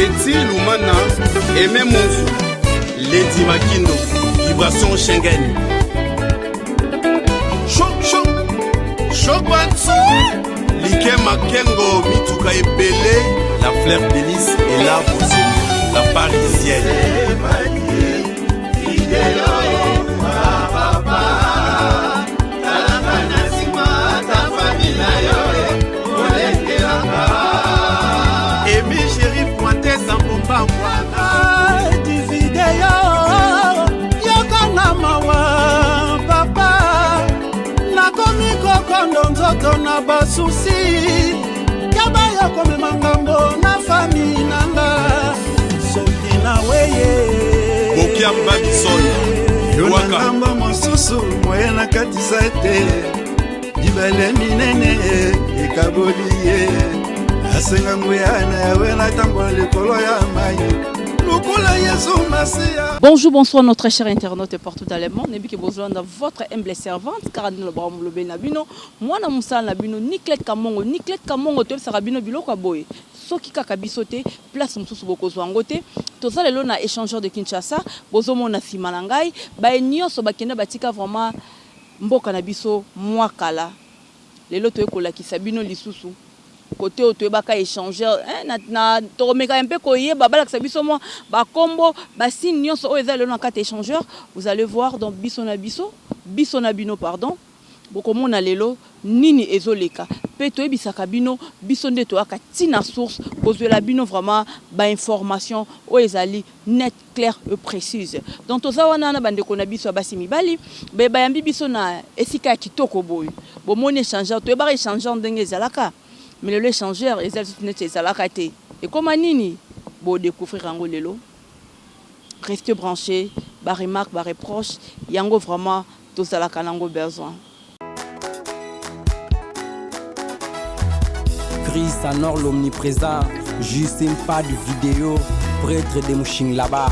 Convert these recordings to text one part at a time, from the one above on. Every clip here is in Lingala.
Betty Lumana, Aimé Monzou, Lady Makindo, Vibration Schengen. Choc Batsu, Liké Makengo, Mituka Ebele, la fleur d'hélice et la Bossémie, la parisienne. Emi chéri pointé sans pompa divide yokanga mawa papa nakomi kokondo nzoto na basusi kaba yokomema ngambo na fami nanga soki na weye Bokiamba Bisoya ngambo mosusu moye nakatisa te libele minene ekaboli ye asenga nguyana yawe natambola likolo ya mai. Bonjour, bonsoir notre chers internautes partout dans le monde. Nebi ke besoin de votre humble servante Caroline Lebram Lobe Nabino. Moi na musala Nabino Niklet Kamongo to sarabino biloko boy. Soki kaka bisote place mususu bokozwa ngote. Toza lelo na échangeur de Kinshasa, bozomo na simanangai, ba nyonso bakenda batika vraiment mboka na biso mwakala. Lelo to ekolakisa bino lisusu. Côté où tu es échangeur na toromeka un peu koye babala biso mo ba kombo ba signon so ezali na carte échangeur vous allez voir dans biso na bino pardon bokomo na lelo nini ezoleka pe to ebisaka bino biso nde to aka tina source kozwela bino vraiment ba information o ezali net clair et précise donc toza wana na bande ko na biso basi mibali be bayambi biso na esika kitoko boy bomoni échangeur to ba échangeur ndenge ezalaka. Mais le échangeur, ils ont et comme Nini, bon découvrir un lelo, restez branchés, bas remarques, bas reproches, yango vraiment tout ça la kanango besoin. Chris Anor l'omniprésent, juste pas de vidéo, prêtre de mouching là-bas,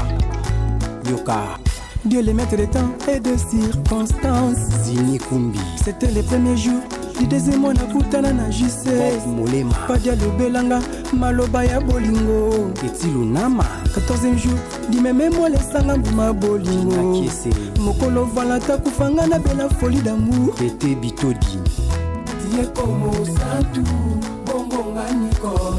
Yoka. Dieu les maître de temps et de circonstances. Zini Kumbi. C'était les premiers jours. Du deuxième mois na kutana na jise Molema Padia Lobelanga Maloba ya bolingo Eti Lunama 14e jour Di meme moi les sanga ma bolingo Mokolo valata kufanga na bela folie d'amour Pete Bitodi Die como santu Bongo nganiko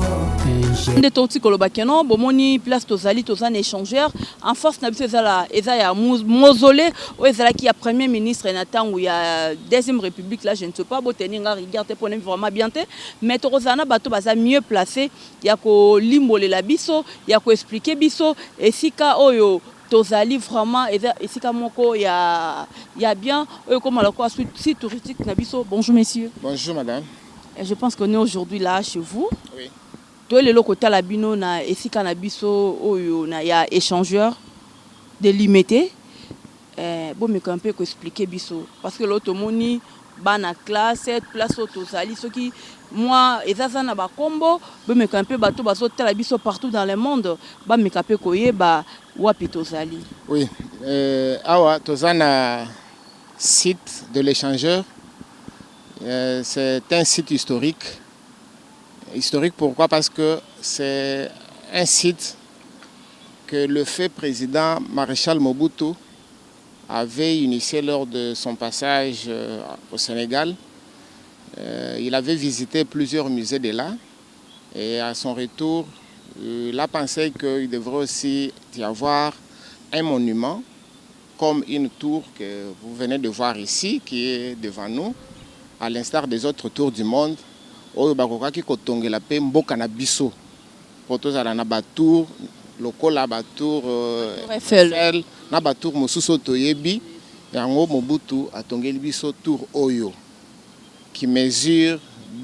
Nde toti kolobakeno bomoni place tozali tozana échangeur en force na biso eza ya mausolée o ezala ki ya premier ministre na tangu ya deuxième république là je ne sais pas boteni nga regarder pour vraiment bien te mais tozana bato baza mieux placé ya ko limbolela biso ya ko expliquer biso esika oyo tozali vraiment esika moko ya bien oyo comme la quoi site touristique na biso. Bonjour messieurs. Bonjour madame. Et je pense qu'on est aujourd'hui là chez vous. Oui. Le locota la bino na esika na biso oyo na ya échangeur délimité bon mais quand peut expliquer biso parce que l'autre moni bana classe cette place autosali ce qui moi ezasa na ba kombo bon mais quand peut bato baso tala biso partout dans le monde ba me kapé koye ba wapi tozali. Oui awa tozana site de l'échangeur c'est un site historique. Historique pourquoi? Parce que c'est un site que le fait président Maréchal Mobutu avait initié lors de son passage au Sénégal. Il avait visité plusieurs musées de là et à son retour, il a pensé qu'il devrait aussi y avoir un monument comme une tour que vous venez de voir ici qui est devant nous, à l'instar des autres tours du monde. Oyo bakokaki kotongela pe mboka na biso potozala na batour lokola batour Eiffel na batour mosusu toyebi yango Mobutu atongeli biso tour oyo qui mesure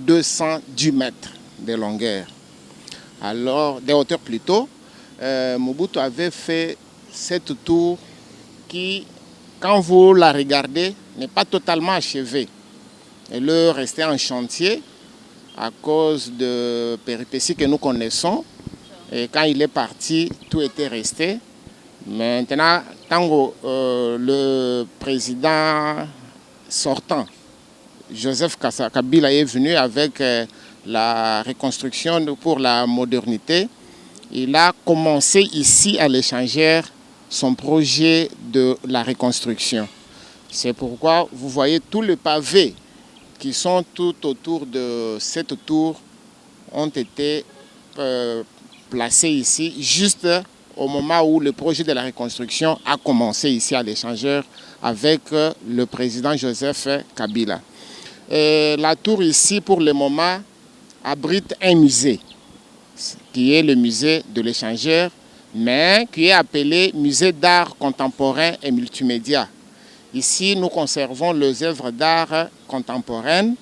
210 mètres de longueur. Alors de hauteur plutôt Mobutu avait fait cette tour qui quand vous la regardez n'est pas totalement achevée. Elle restait en chantier à cause de péripéties que nous connaissons. Et quand il est parti, tout était resté. Maintenant, tant le président sortant, Joseph Kabila, est venu avec la reconstruction pour la modernité, il a commencé ici à l'Échangeur son projet de la reconstruction. C'est pourquoi vous voyez tous les pavés qui sont tout autour de cette tour ont été placés ici, juste au moment où le projet de la reconstruction a commencé ici à l'Échangeur avec le président Joseph Kabila. Et la tour ici, pour le moment, abrite un musée, qui est le musée de l'Échangeur, mais qui est appelé Musée d'art contemporain et multimédia. Ici, nous conservons les œuvres d'art contemporaines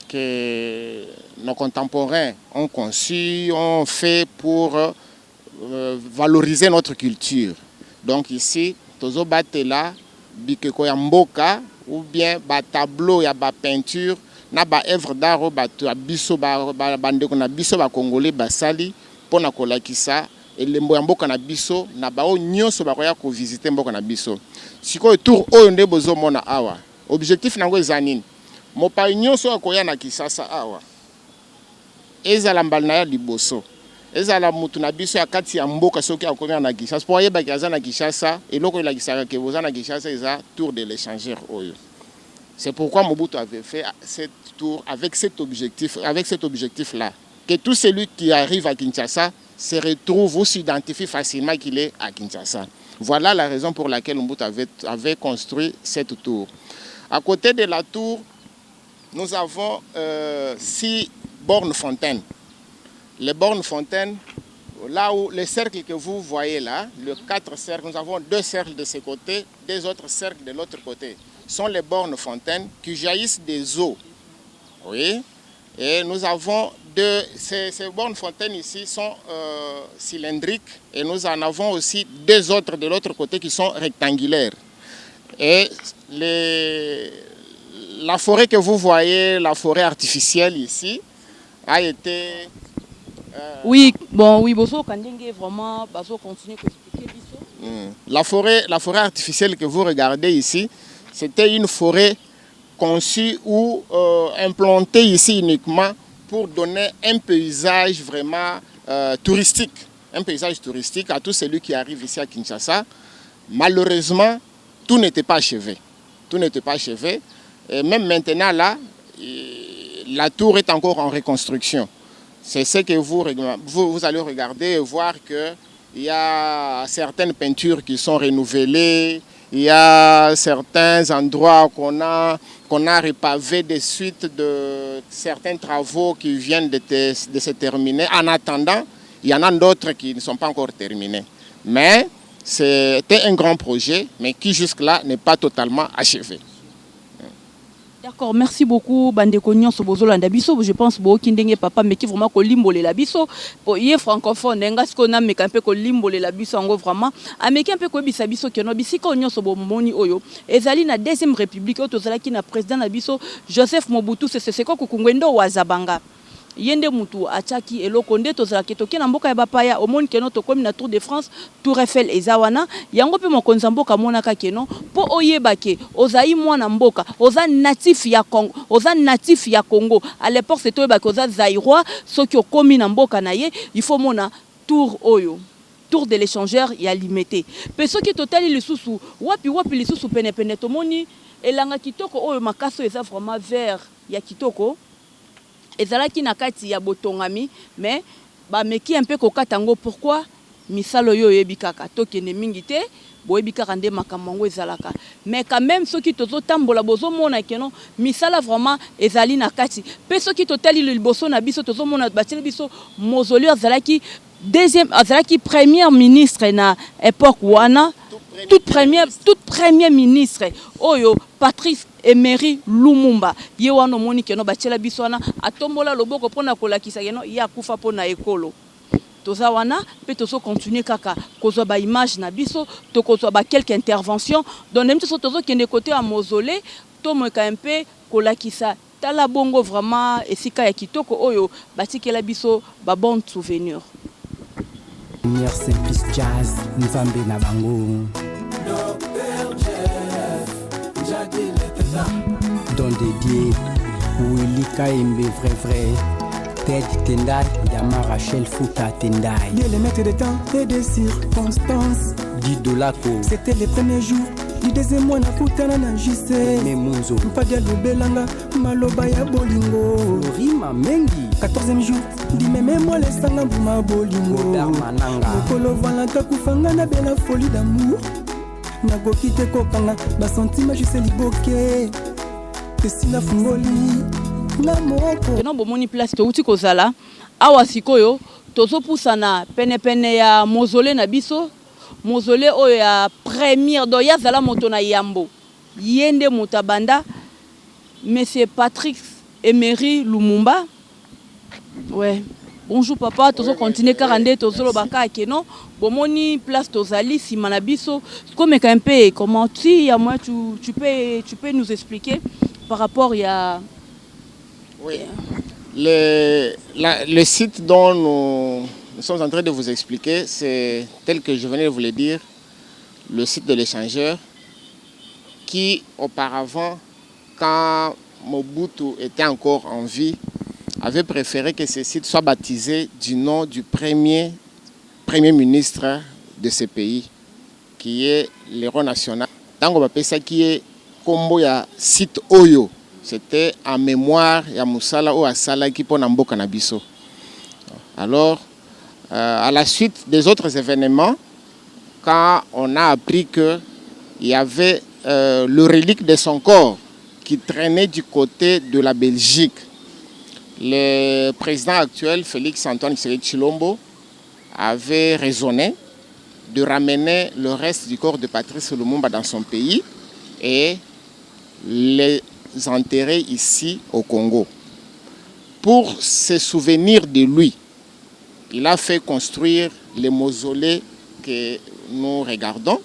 que nos contemporains ont conçues, ont fait pour valoriser notre culture. Donc ici, tozo batela bikeko ya mboka ou bien ba tableau ya ba peinture na ba œuvre d'art ba biso ba bandeko na biso ba congolais basali pona kolakisa elembo ya mboka na biso na bao nyonso bakoya ko visiter mboka na biso. Sikoyo tour oyo nde bozomona awa. Objectif nango eza nini? Mopai nyonso akoya na Kinshasa awa. Ezala mbala na ya liboso. Ezala mutu na biso ya kati ya mboka soki akoya na Kinshasa. Po yeba kaza na Kinshasa eloko elakisaka ke boza na Kinshasa eza tour de l'Échangeur oyo. C'est pourquoi Mobutu avait fait cette tour avec cet objectif-là. Que tout celui qui arrive à Kinshasa se retrouve ou s'identifie facilement qu'il est à Kinshasa. Voilà la raison pour laquelle Mobutu avait construit cette tour. À côté de la tour, nous avons 6 bornes-fontaines. Les bornes-fontaines, là où les cercles que vous voyez là, les 4 cercles, nous avons 2 cercles de ce côté, 2 autres cercles de l'autre côté. Sont les bornes-fontaines qui jaillissent des eaux. Oui. Et nous avons ces bornes-fontaines ici sont cylindriques et nous en avons aussi 2 autres de l'autre côté qui sont rectangulaires. Et la forêt que vous voyez, la forêt artificielle ici, a été... Oui, Bosso Kandenge vraiment, Basso continue à expliquer. La forêt artificielle que vous regardez ici, c'était une forêt conçue ou implantée ici uniquement pour donner un paysage vraiment touristique. Un paysage touristique à tout celui qui arrive ici à Kinshasa. Malheureusement, tout n'était pas achevé. Tout n'était pas achevé. Et même maintenant, là, la tour est encore en reconstruction. C'est ce que vous allez regarder et voir qu'il y a certaines peintures qui sont renouvelées. Il y a certains endroits qu'on a repavés des suites de certains travaux qui viennent de se terminer. En attendant, il y en a d'autres qui ne sont pas encore terminés. Mais c'était un grand projet, mais qui jusque-là n'est pas totalement achevé. D'accord, merci beaucoup Bandeko Nyonso Bozolanda biso. Je pense bo kindenge papa mais qui vraiment ko limbole la biso pour y francophone nga siko na meka mpe ko limbole la biso ngo vraiment ameki mpe ko bisa biso keno bisiko Nyonso bo moni oyo ezali na deuxième république oyo tozalaki na président na biso Joseph Mobutu c'est ko kungwendo wa Zabanga yende mutu achaki eloko nde tozalaki toke na mboka ya bapaya omoni keno tokomi na Tour de France Tour Eiffel ezawana yango pe mokonza mboka monaka keno po oyebake ozai mwana mboka oza natif ya Congo à l'époque c'était oyebake oza zaïrois soki okomi na mboka na ye il faut mona tour oyo Tour de l'Échangeur ya limité pe soki totali lisusu wapi lisusu pene tomoni elanga kitoko oyo makaso eza vraiment vert ya kitoko ezalaki na kati ya botongami mais bameki un peu kokatango pourquoi misalo yo yebikaka tokene mingi te boyebikaka nde makambo ngo ezalaka mais quand même soki tozotambola bozomona keno misala vraiment ezali na kati pe soki totali liboso na biso tozomona bateli biso mausolée azalaki première ministre na époque wana toute première ministre oyo Patrice Emery Lumumba ye wana moni keno bachela biso wana atombola loboko pona kolakisa keno ya kufa pona ekolo toza wana pe tozo continuer kaka kozwa ba image na biso to kozwa ba quelques interventions donc même tozo kende côté à mausolée to mo ka un peu kolakisa tala bongo vraiment esika ya kitoko oyo batikela biso ba bon souvenir. Merci plus jazz nzambe na bango Don dédié Willy Kaimbe vrai Ted Tendai, Yama Rachel Fouta Tendai. Il est le maître des temps et des circonstances. Dido Lako. C'était les premiers jours. Du deuxième mois, na kutana na jise. Memunzo. Mpadia lobelanga, maloba ya bolingo. Rima Mengi. 14e jour. Di meme moi les sanga buma bolingo. Mananga. Mokolo valanta kufanga na bela folie d'amour. Nagoki te kokanga, ba sentiment juste liboke. Tesina fungoli. Na moko. Non bomoni place to uti kozala. Awa sikoyo tozo pusana pene ya mausolée na biso. Mausolée oyo ya première do ya zala moto na yambo. Yende mutabanda. Monsieur Patrick Emery Lumumba. Ouais. Bonjour papa, tozo continuer karande tozo lobaka keno. Bomoni place tozali simana biso. Comme un peu comment tu moi tu peux nous expliquer par rapport à oui. Le site dont nous sommes en train de vous expliquer, c'est tel que je venais de vous le dire, le site de l'échangeur, qui auparavant, quand Mobutu était encore en vie, avait préféré que ce site soit baptisé du nom du premier ministre de ce pays, qui est l'héros national. Tango bapesa qui est kombo ya site Oyo. C'était en mémoire ya Moussala ou Asala qui pona mboka na biso. Alors, à la suite des autres événements, quand on a appris qu'il y avait le relique de son corps qui traînait du côté de la Belgique, le président actuel, Félix Antoine Tshisekedi Tshilombo, avait raisonné de ramener le reste du corps de Patrice Lumumba dans son pays et les enterrer ici au Congo. Pour se souvenir de lui, il a fait construire les mausolées que nous regardons.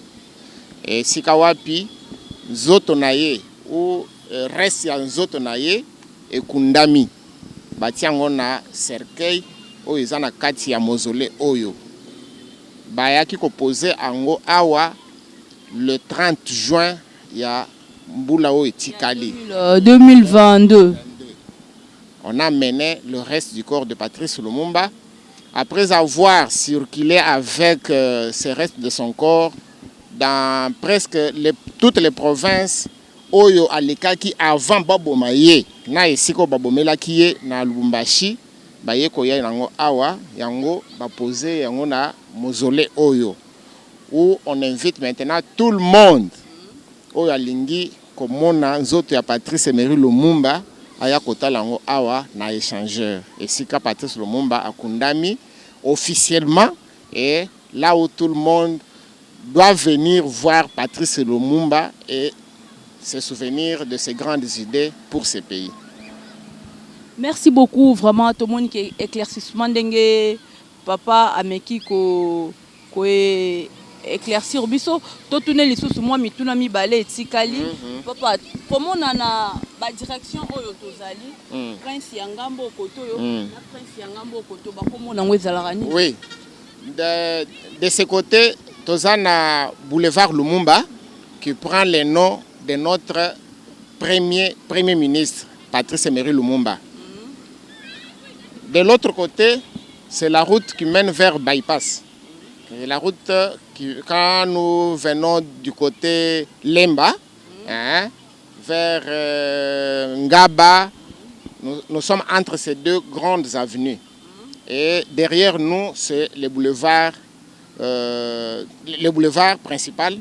Et Sikawapi, Zotonaye, ou reste ya Zotonaye et Kundami. Batiango na cercueil, ou izana kati ya mausolée Oyo. Bayaki ko posé ango awa le 30 juin ya Mboulao et Tikali. 2022. On a mené le reste du corps de Patrice Lumumba. Après avoir circulé avec ces restes de son corps dans presque toutes les provinces, Oyo Alekaki avant Babomaye, na esiko Babomela kiye na Lubumbashi, baye koya yango awa, yango bapose yango na mausolée Oyo, où on invite maintenant tout le monde. Oyo alingi komona nzoto ya Patrice Emery Lumumba aya kotala yango awa na échangeur. Et sika Patrice Lumumba akundami officiellement, et là où tout le monde doit venir voir Patrice Lumumba et se souvenir de ses grandes idées pour ce pays. Merci beaucoup, vraiment, tout le monde qui éclaircissement dengue papa ameki ko éclaircir biso to tourner les sous moi mituna mi balé tikali papa comment on a ba direction oyo tozali prince yangambo koto yo na prince yangambo koto ba comment on ezala ni. Oui, de ce côté tozana boulevard Lumumba qui prend le nom de notre premier ministre Patrice Emery Lumumba. De l'autre côté, c'est la route qui mène vers Bypass. Et la route quand nous venons du côté Lemba, vers Ngaba, nous sommes entre ces deux grandes avenues. Et derrière nous, c'est le boulevard principal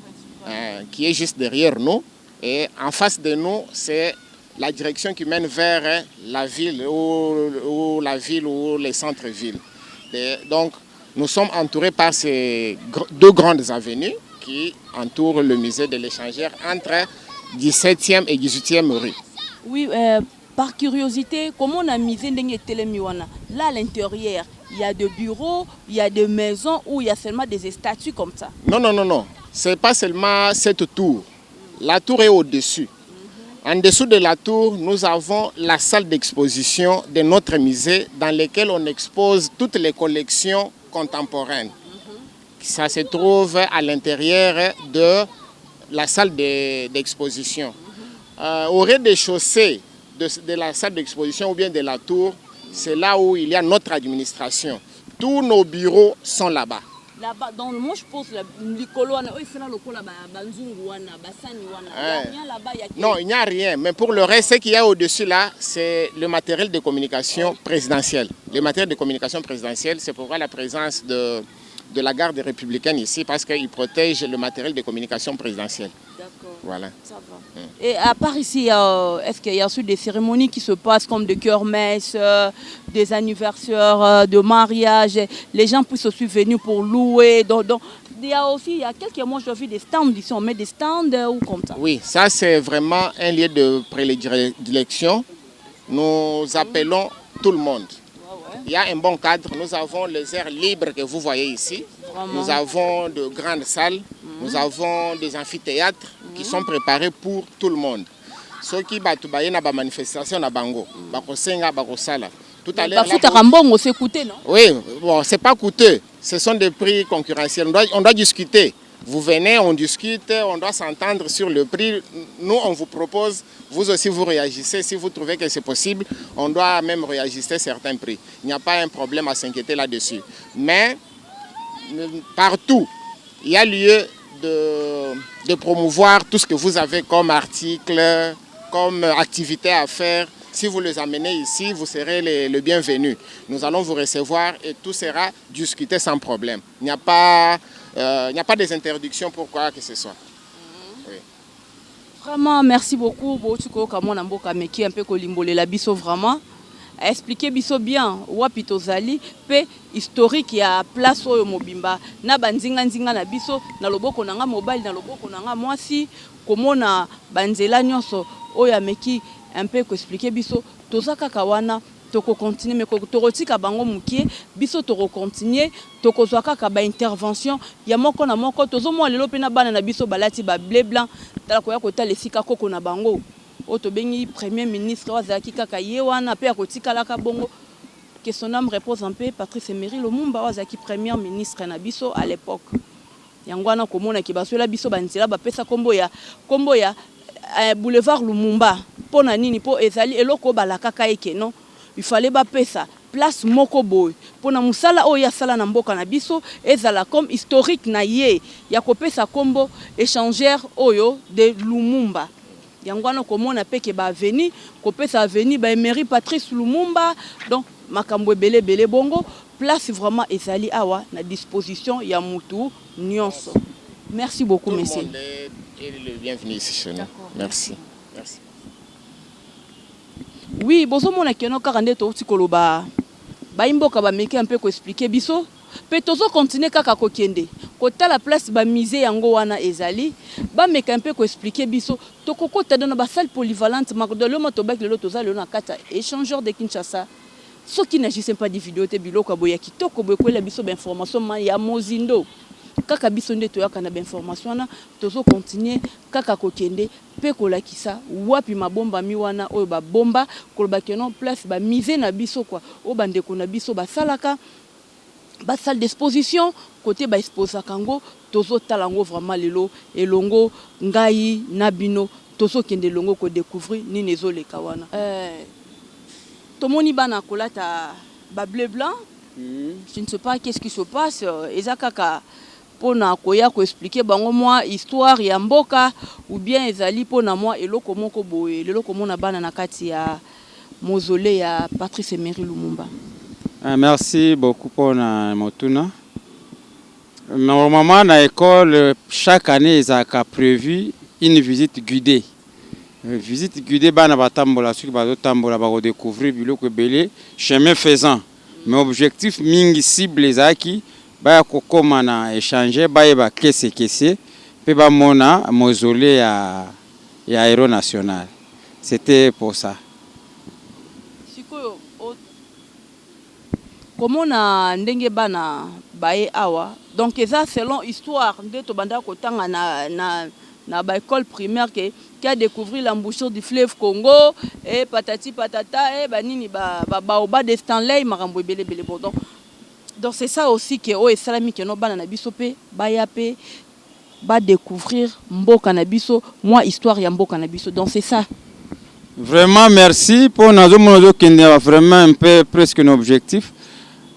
qui est juste derrière nous. Et en face de nous, c'est la direction qui mène vers la ville ou les centres-villes. Donc, nous sommes entourés par ces deux grandes avenues qui entourent le musée de l'Échangeur entre 17e et 18e rue. Oui, par curiosité, comment on a misé Telemiwana? Là, à l'intérieur, il y a des bureaux, il y a des maisons où il y a seulement des statues comme ça? Non. Ce n'est pas seulement cette tour. La tour est au-dessus. En dessous de la tour, nous avons la salle d'exposition de notre musée dans laquelle on expose toutes les collections contemporaines. Ça se trouve à l'intérieur de la salle d'exposition. Au rez-de-chaussée de la salle d'exposition ou bien de la tour, c'est là où il y a notre administration. Tous nos bureaux sont là-bas. Là-bas, donc moi je pense non, il n'y a rien. Mais pour le reste, ce qu'il y a au-dessus là, c'est le matériel de communication présidentiel. Le matériel de communication présidentiel, c'est pourquoi la présence de la garde républicaine ici, parce qu'ils protègent le matériel de communication présidentielle. D'accord. Voilà. Ça va. Et à part ici, est-ce qu'il y a aussi des cérémonies qui se passent comme des kermesses, des anniversaires, de mariage? Les gens puissent aussi venir pour louer. Donc, il y a quelques mois, j'ai vu des stands ici. On met des stands ou comme ça? Oui, ça c'est vraiment un lieu de prédilection. Nous appelons tout le monde. Il y a un bon cadre. Nous avons les aires libres que vous voyez ici. Vraiment. Nous avons de grandes salles. Nous avons des amphithéâtres qui sont préparés pour tout le monde. Ceux qui ont des manifestations à Bango, tout à l'heure. C'est coûteux, non? Oui, bon, c'est pas coûteux. Ce sont des prix concurrentiels. On doit discuter. Vous venez, on discute, on doit s'entendre sur le prix. Nous, on vous propose, vous aussi vous réagissez. Si vous trouvez que c'est possible, on doit même réajuster certains prix. Il n'y a pas un problème à s'inquiéter là-dessus. Mais partout, il y a lieu de promouvoir tout ce que vous avez comme article, comme activité à faire. Si vous les amenez ici, vous serez le bienvenu. Nous allons vous recevoir et tout sera discuté sans problème. Il n'y a pas des interdictions pour quoi que ce soit. Oui. Vraiment, merci beaucoup. Un peu kolimbolela biso vraiment. Expliquer biso bien wapi tozali pe historique ya place oyo mobimba na banzinga nzinga na biso na loboko nanga mobile na loboko nanga mwasi komona banzela nyonso oyo ameki un peu ko expliquer biso tozaka kawana toko continuer mais toko tika bango mukie biso toko continuer toko zwaka ka ba intervention ya moko na moko tozo mo lelo pe na bana na biso balati ba bleu blanc tala ko ya kota lesika koko na bango. Oto bengi premier ministre wazaki kaka yewana pe akotika laka bongo que son âme repose en paix Patrice Emery Lumumba wazaki premier ministre na biso à l'époque yangwana komona ki baswela biso banzela ba pesa kombo ya boulevard Lumumba pona nini po ezali eloko balaka kaeke non il fallait ba pesa place moko boy pona musala oyo ya sala na mboka na biso ezala comme historique na ye ya kopesa kombo échangère oyo de Lumumba. Yangwana komona peke ba veni kopesa veni ba Emery Patrice Lumumba donc makambo belé bongo place vraiment ezali awa na disposition ya mutu nyonso. Merci beaucoup monsieur. Tout le monde est le bienvenu ici chez nous. Merci. Merci. Oui, bozo mona keno karande to tikoloba ba imboka ba meki un peu ko expliquer biso pe tozo continuer kaka kokende kota la place ba musée yango wana ezali ba meka un peu ko expliquer biso to kokota dans ba salle polyvalente makdolo motobak lelo toza lelo na kata échangeur de Kinshasa soki na jise pas di vidéo te biloko boya kitoko boye ko la biso ba information ma ya mozindo kaka biso nde to yaka na ba information na tozo continuer kaka kokende pe ko lakisa wapi mabomba mi wana oyo ba bomba ko ba kenon place ba musée na biso kwa o bande ko na biso ba salaka ba salle d'exposition côté ba exposa kango tozo talango vraiment lelo elongo ngai nabino tozo kende longo ko découvrir ni nezo le kawana tomoni bana kolata ba bleu blanc je ne sais pas qu'est-ce qui se passe ezakaka pona koya ko expliquer bango moi histoire ya mboka ou bien ezali pona moi eloko moko boye leloko mona bana na kati ya mausolée ya Patrice Emery Lumumba. Merci beaucoup pour Motuna. Normalement, à l'école, chaque année, ils ont prévu une visite guidée. Visite guidée, bana batambola, ceux qui vont tambola, va découvrir biloko belé, chemin faisant. Mais objectif mingi cible les aki, ba kokoma na échanger, ba kese, pe ba mona mausolée ya héros national. C'était pour ça. Comment na ndenge bana bae awa donc ça selon histoire de to banda ko tanga na ba école primaire qui a découvert l'embouchure du fleuve Congo et patati patata et banini ba de Stanley marambo belé bon donc c'est ça aussi que o esalami que no bana na biso pe ba yape ba découvrir mboka na biso moi histoire ya mboka na biso donc c'est ça Vraiment merci pour nous qui vraiment un peu presque un objectif.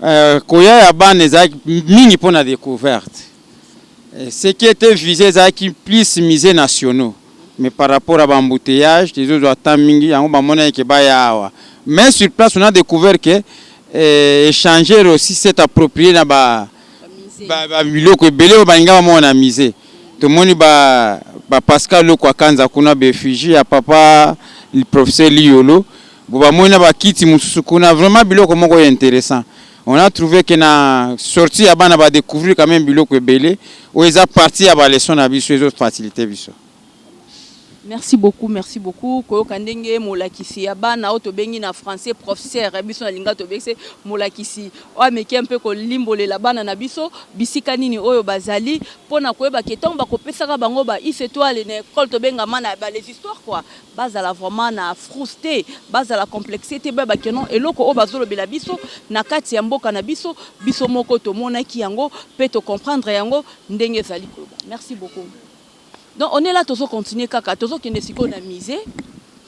Koya Yaban est mini pour la découverte. Ce qui était visé c'est qui plus misé nationaux. Mais par rapport à l'embouteillage, les autres attendent mingi en bamona qui baya. Mais sur place on a découvert que échanger aussi c'est approprié na ba biloko belé au banga on a misé. Tout le monde ba Pascal Lokwa Kanza kuna Befiji ya papa le professeur Liolo. Boba mona ba kiti mususu kuna vraiment biloko moko intéressant. On a trouvé que na sorti ya bana ba découvrir quand même biloko belé ou ils a parti ya ba leçon na biso les autres faciliter biso. Merci beaucoup. Koyo kandenge molakisi ya bana auto bengi na français professeur biso na linga to bese molakisi o ameki un peu ko limbolela bana na biso bisika nini oyo bazali pona koyeba ke tomba ko pesaka bango ba is étoile na école to benga mana ba les histoires quoi bazala vraiment na frustré bazala complexité ba kenon eloko o bazolo bela biso na kati ya mboka na biso moko to monaki yango pe to comprendre yango ndenge zali ko. Merci beaucoup. Donc on est là toujours continuer kaka toujours qui ne siko na misé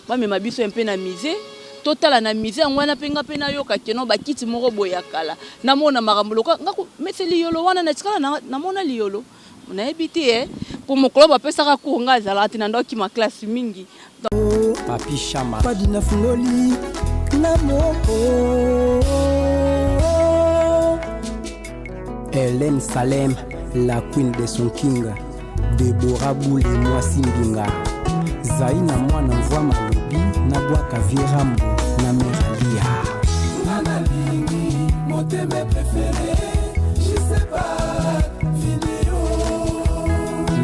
ba me mabiso un peu na misé total na misé ngwana penga pena yoka keno ba kiti moko boya kala na mona makambo loka ngako meseli yolo wana na tikala na mona liolo na ebiti pour mon club apesa ka kunga zala tina ndo ki ma classe mingi papi chama pas dina fungoli na moko Hélène Salem la queen de son king Deborah Boule moi Simbinga Zaina mwana mvua malobi na bwaka virambo na meralia Nana lingi moteme préféré je sais pas vidéo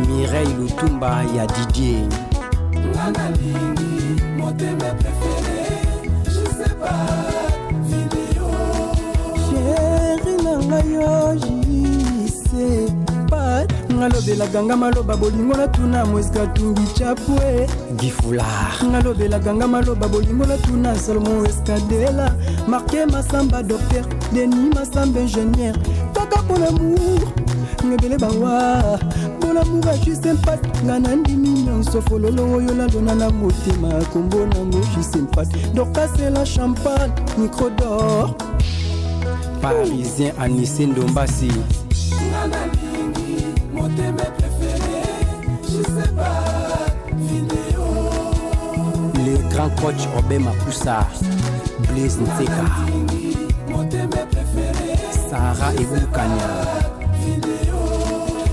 Mireille Lutumba ya DJ Nana lingi moteme préféré je sais pas vidéo Chérie nanga yo je sais pas ngalobela ganga maloba bolingo na tuna mweska tungi chapwe Gifula ngalobela ganga maloba bolingo na tuna Salomon Escadela marqué Massamba docteur Denis Massamba ingénieur kaka pour l'amour ngebele bawa pour l'amour a juste sympath nganandi mignon sofololo oyo la dona na motema kombo nango juste sympath donc c'est la champagne micro d'or Parisien Anissé Ndombasi Moteme préféré, je sais pas, vidéo. Le grand coach Obé Makusa Blaise Nseka Moteme préféré, Sarah Ebukanya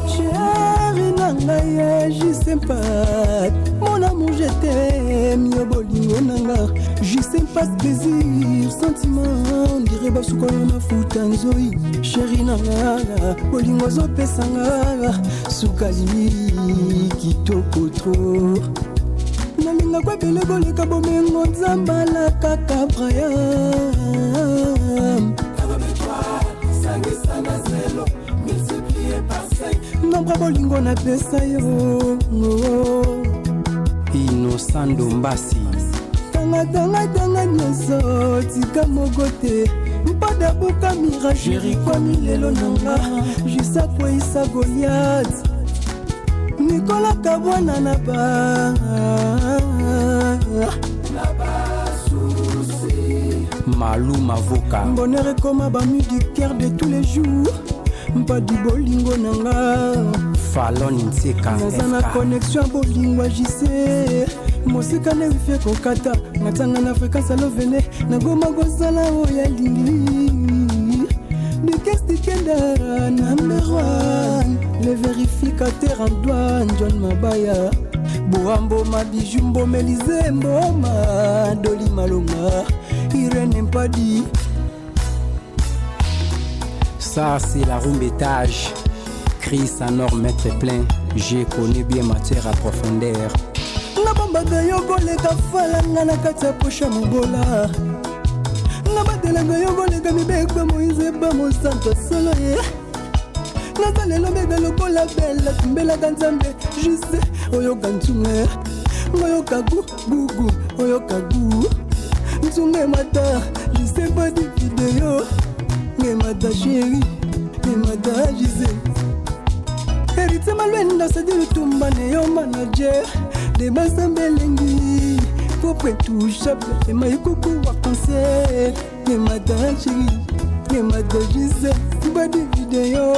Chérie nanga je sais pas. Mon amour je t'aime, yo bolingo nanga. Je sais pas plaisir, sentiment, dirait basukolo na futanzoi. Chérie nanga, bolingo zo pesanga, sukali kitoko trop. Nalinga kwa bele boleka bomengo nzambala kaka Brian. Multiplié par 5 nombre bolingo na pesa yo Innocent Ndombasi tanga nyoso tika mogote mpada buka mira chéri kwa milelo nanga jisa kwa isa Goliath Nicolas Kabwana na ba souci Malou Mavoka bonheur comme abamu du cœur de tous les jours pas du bolingo nanga Fallon Nseka Nazana connexion bolingo jise Mosika ne wife kokata Natanga na fréquence alo vene Nagoma gozala oya lingi Dikesti kenda number one Le vérificateur en douane John Mabaya Boambo Mabijumbo Melize Mboma Doli Malonga Irene Mpadi. Ça c'est la rumbetage. Chris Anor maître plein. Je connais bien matière à profondeur. Nabambaga yogoleka falanga na kati ya posha mobola. Nabatelanga yogoleka mibekwa Moïse ba mosanto solo ye. Nazalelo mbega lokola bella tumbela kanzambe juste oyoka ntunge. Oyoka gugu oyoka gu. Ntunge mata je sais pas de vidéo. Ngemata chérie, ngemata jise. Hérité malwenda c'est du tumba ne yo manager. De basambelengi propre intouchable. Et ma coucou à penser. Et madame chérie, et madame Gisèle, pas de vidéo.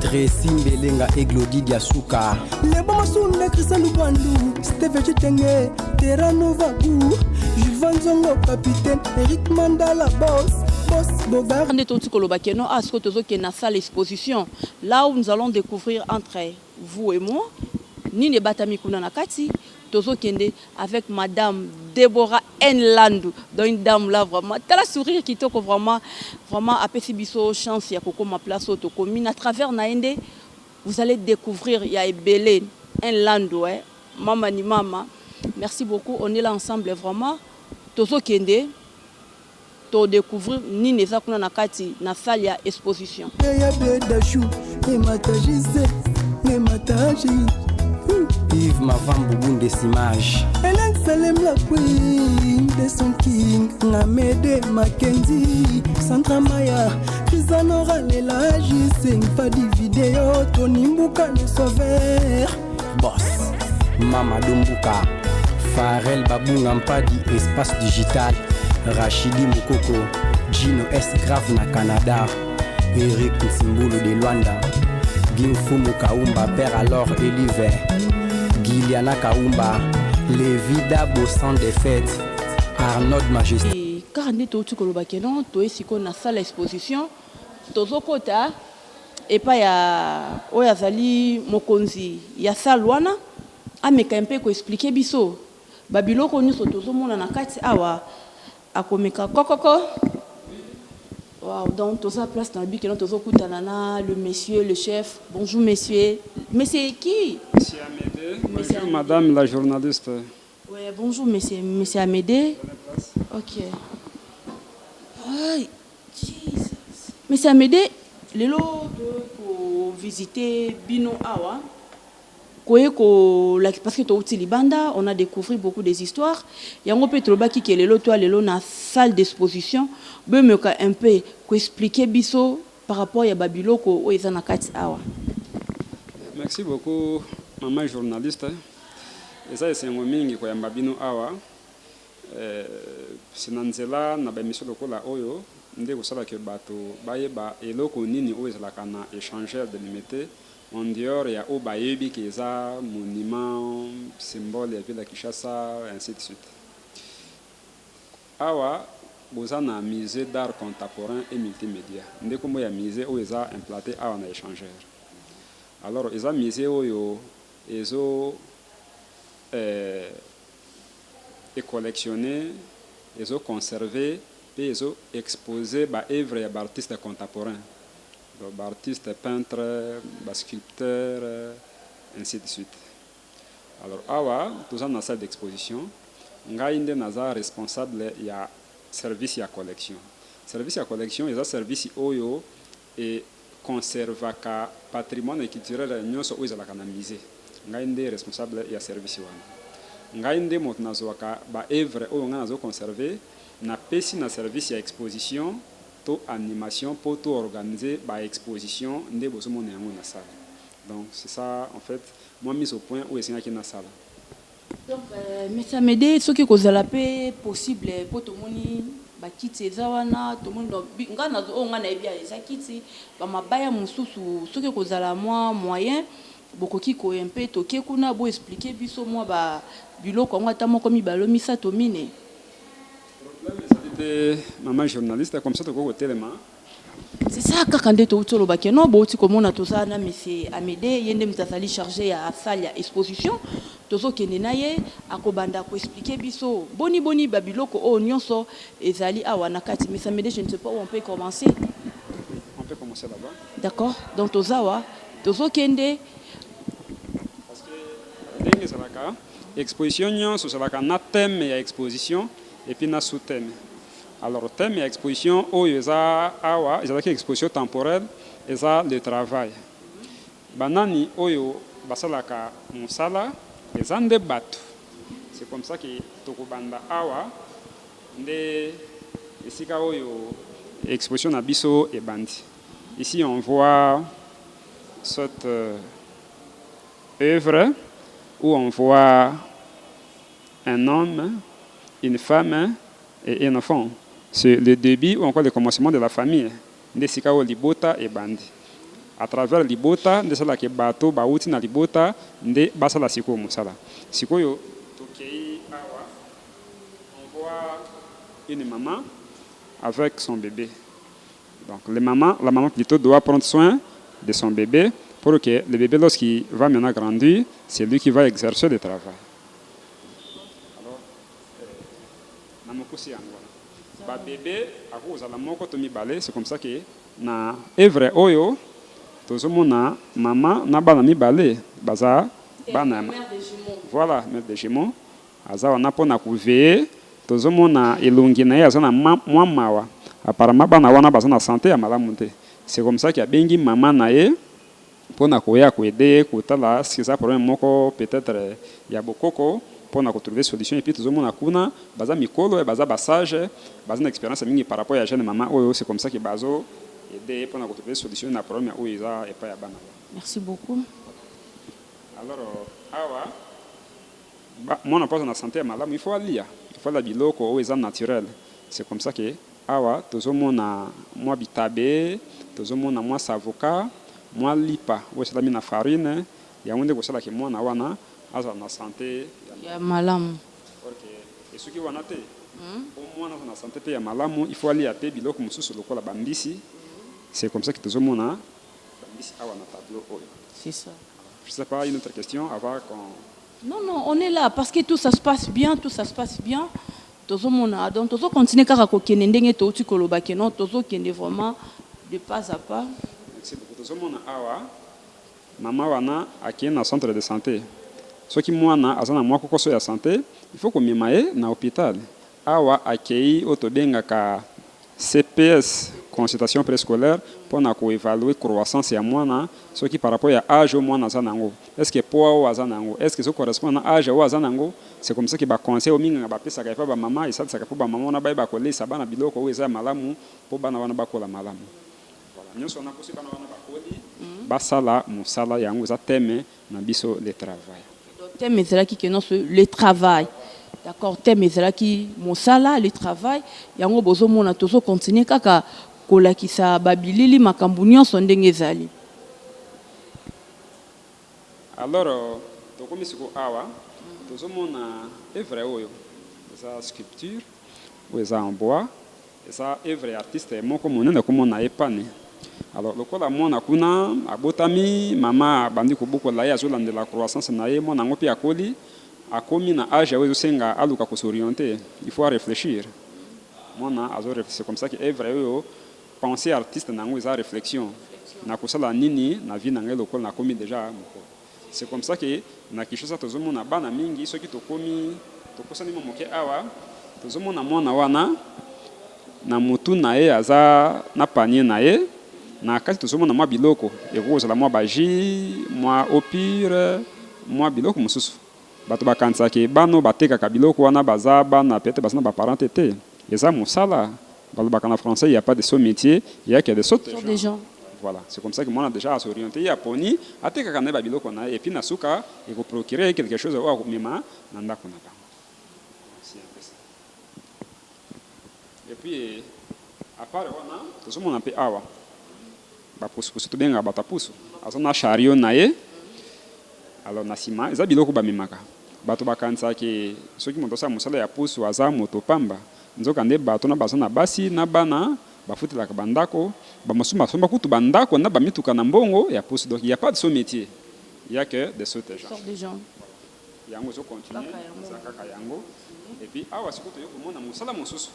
Tracy Mbelenga et Glody Diasuka. Les bons sous le Christian Lubandu, Steve Chitenge, Terra Nova Bou, Jules Zongo, capitaine, Eric Mandala, boss Bogar. On est au Tikolobakeno, à ce que tu as une salle exposition. Là où nous allons découvrir entre vous et moi, Nine Batami Kunanakati, Tozo Kende, avec Madame Deborah Nlandu, dans une dame là vraiment, t'as la sourire qui te vraiment à Pessibiso, chance, il y a Koko ma place au commune. À travers Naende, vous allez découvrir, il y a Ebele Nlandu, Mama ni Mama. Merci beaucoup, on est là ensemble vraiment. Tozo Kende, to découvrir Nine Zakuna Nakati, na salle ya exposition. Yves Mavamboubou des images. Hélène Salem la queen de son king. Namede Mackenzie, Sandra Maya, Crisanora Lela Gising, pas de vidéo, Tony Mbuka le sauveur. Boss, Mama Dombuka, Farel Babunga Mpadi, Espace Digital, Rachidi Mukoko, Gino S. Grave na Canada, Eric Nsimbulu de Luanda, Gimfumu Kaumba, Père alors et l'hiver. Giliana Kaumba, Lévida Bossan des fêtes, Arnaud Majesté. Car on est au Tikolobakeno, tu es dans la salle d'exposition, Tozo Kota, et pas ya Oyazali Mokonzi, ya salle wana, ameka un peu ko expliquer biso. Babilo ko nyuso Tozo mona na kati awa akomeka kokoko. Wow, donc Tozo place dans le but que Tozo Kutanana, le monsieur, le chef. Bonjour messieurs. Mais c'est qui? Monsieur Amédée. Bonjour madame la journaliste. Oui, bonjour monsieur Amédée. Ok. Aïe, Jesus. Monsieur Amédée, le lot de visiter Bino Awa. Parce que tu es Libanda, on a découvert beaucoup des histoires. Il y a un peu de qui est le lot dans la salle d'exposition. Je vais un peu expliquer biso par rapport à Babilo ko ezana kati awa. Merci beaucoup maman journaliste. Eza esengo mingi ko yamba bino awa. Sinanzela na ba mission lokola oyo nde kosala ke bato bayeba eloko nini oyo ezalaka na échangeur de limité. En dehors, il y a Obayebi qui est un monument, symbole de la ville de Kinshasa, ainsi de suite. Awa, vous avez un musée d'art contemporain et multimédia. Nous avons un musée où ils ont implanté un échangeur. Alors, ils ont un musée où ils ont collectionné, ils ont conservé, et ils ont exposé des œuvres d'artistes contemporains. Artistes, peintres, sculpteurs, ainsi de suite. Alors, awa, nous sommes dans la salle d'exposition. Nous sommes responsables de service à collection. Service à collection, il y a un service oyo et conserve le patrimoine culturel nous sommes dans musée. Nous sommes responsables de service. Nous sommes œuvre oyo conservé na pesi na service à exposition. Animation pour tout organiser par exposition de besoin de la salle. Donc c'est ça en fait moi mise au point où est-ce qu'il y a dans la salle. Donc mais ça m'aide ce qui cause la paix possible pour tout le monde ba kiti zawana tout le monde ngana ngana ebia za kiti ba mabaya mususu ce qui cause la moyen bokoki ko un peu toke kuna bo expliquer biso moi ba biloko ngata moko mi balomisa to mine. Maman journaliste comme ça tu au téléma. C'est ça quand tu es au Bakeno, tu comme tout ça na monsieur Amédée yende mtazali chargé à salle ya exposition tozo kenenaye akobanda ko expliquer biso boni babiloko o nyonso ezali awa na kati mais Amédée je ne sais pas où on peut commencer. On peut commencer là-bas. D'accord. Donc tozawa tozo kende parce que ndenge salaka exposition nyonso salaka na thème ya exposition et puis na sous-thème. Alors, le thème de l'exposition, c'est une exposition temporelle, et le travail. Banani, oyo, basalaka musala, et un débat. C'est comme ça que Tokobanda Awa, de Esika oyo, exposition Abisso et Bandi. Ici, on voit cette œuvre où on voit un homme une femme et un enfant. C'est le début ou encore le commencement de la famille. Ndesika o libota et bandi. À travers libota, ndesala ke bato bauti na libota, nde basala siko musala. Sikoyo tokei awa, on voit une maman avec son bébé. Donc la maman plutôt doit prendre soin de son bébé pour que le bébé, lorsqu'il va maintenant grandir, c'est lui qui va exercer le travail. Alors, bébé, c'est comme ça que na evre oyo tozomona maman na bana mibale baza bana voilà mère de jumeaux aza wana pona kuveye tozomona elongi na ye aza na mwa mawa apparemment bana wana baza na santé ya malamu te. C'est comme ça qu'il y a bengi maman na ye pona koya ko aider kotala ce que ça problème moko peut-être ya bokoko pona ko trouver solution et puis tozomona kuna baza mikolo baza basage baza na expérience mingi par rapport à jeune maman oyo. C'est comme ça que bazo aider pour trouver solution na problème où ils a et pas ya bana. Merci beaucoup. Alors awa mon apport na santé malamu il faut lire, il faut la biloko où ils naturel. C'est comme ça que awa tozomona moi bitabe tozomona moi savoka moi lipa où c'est la mina farine ya onde ko sala ke moi na wana aza na santé ya malamu. OK et ce qui wana te au moins na santé pe ya malamu il faut lire pe biloko mususu lokola bambisi. C'est comme ça que tout le monde a un tableau. C'est ça. Je ne sais pas, une autre question avant qu'on... Non, on est là parce que tout ça se passe bien, tout le monde a. Donc, tout le monde continue à faire tout ce qu'on a fait, tout le monde vraiment de pas à pas. Merci beaucoup. Tout le monde a maman wana a un centre de santé. Ce qui moi na azana moi ko so ya santé, il faut qu'on m'emaye na hôpital. Awa akei otobenga ka CPS consultation préscolaire pour évaluer la croissance ya mwana ce qui par rapport à l'âge au mwana zanango. Est-ce que poids au zanango, est-ce que ça correspond à l'âge au zanango? C'est comme ça que ba conseil au minga ba pesa ka fa ba maman et ça ka ba maman na ba ba ko lesa bana biloko o eza malamu po bana wana ba ko la malamu. Voilà, nous on a aussi bana wana ba ko li ba sala musala yango za teme na biso le travail. Donc thème c'est là qui non le travail. D'accord, thème c'est là qui musala le travail yango bozo mona tozo continuer kaka kolakisa babilili makambo nyonso ndenge ezali. Alors tokomi siko awa tozomona œuvre oyo eza sculpture ou eza en bois eza œuvre artiste moko monene komona epane. Alors lokola mona kuna abotami mama bandi kobokola ye azolandela croissance na ye mona ngo pe akoli akomi na âge awezo senga aluka kosorienter. Il faut réfléchir. Mona azo c'est comme ça que œuvre oyo penser artiste nango eza réflexion na kosala nini na vie nangai lokola na komi déjà moko. C'est comme ça que na kishosa tozomona bana mingi soki tokomi tokosani moke awa tozomona mwana wana na mutu na ye aza na panier na ye na kati tozomona mwa biloko ekozala mwa baji mwa opire mwa biloko mosusu bato bakanisaki bano batekaka biloko wana baza bana peut-être baza na baparent te eza mosala balobaka na français il n'y a pas de saut métier il y a que des sauts des gens. Voilà, c'est comme ça que moi on a déjà s'orienté ya poni atekaka na babiloko na et puis na suka et ko procurer quelque chose au mema na ndako na bango. C'est un peu ça. Et puis à part wana tozomona pe awa bapusu to benga batapusu azona chariot na ye alors na sima eza biloko bamemaka bato bakanisaki soki moto sa mosala ya pusu aza moto pamba nzoka nde bato na baza na basi na bana bafutelaka bandako bamasuma somba kutu bandako na bamituka na mbongo ya pusu. Donc il n'y a pas de ce métier, il y a que des sauts des gens. Yango zo continuer zakaka yango et puis awa sikoto yo komona musala mosusu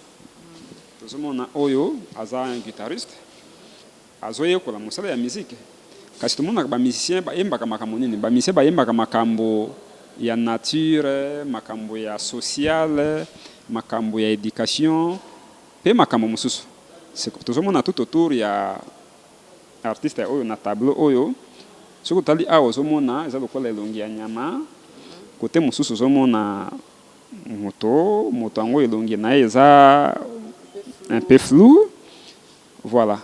tozomona oyo aza un guitariste azoye kola musala ya musique kasi tomona ba musicien ba yembaka makambo nini ba musicien ba yembaka makambo ya nature makambo ya social makambo ya éducation pe makambo mosusu. C'est que tozomona tout autour ya artiste oyo na tableau oyo soko tali awa ozomona eza lokola elongi ya nyama côté mosusu ozomona moto yango elongi na ye eza un peu flou. Voilà,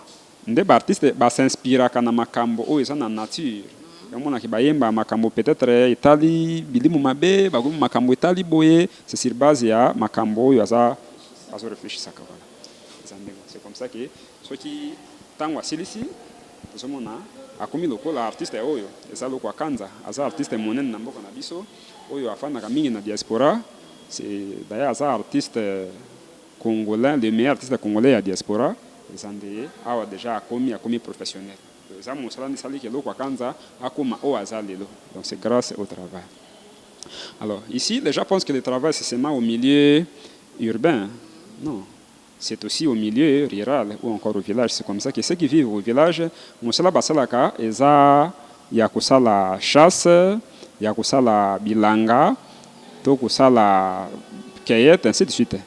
nde ba artiste ba s'inspiraka na makambo oyo eza na nature Yamona ki bayemba makambo peut-être etali bilimu mabe bagomi makambo etali boye c'est sur base ya makambo oyo aza réfléchisaka voilà. C'est comme ça que ceux qui tango asilisi tozomona akomi lokola artiste oyo eza lokwa kanza aza artiste monene na mboka na biso oyo afandaka mingi na diaspora. C'est d'ailleurs aza artiste congolais, le meilleur artiste congolais à diaspora. Ezande awa déjà akomi professionnel. Eza mosala ndisali ke lokwa kanza akoma o aza lelo. Donc c'est grâce au travail. Alors ici les gens pensent que le travail c'est seulement au milieu urbain. Non. C'est aussi au milieu rural ou encore au village. C'est comme ça que ceux qui vivent au village, mosala basalaka eza ya kosala chasse, ya kosala bilanga, to kosala cueillette, ainsi de suite.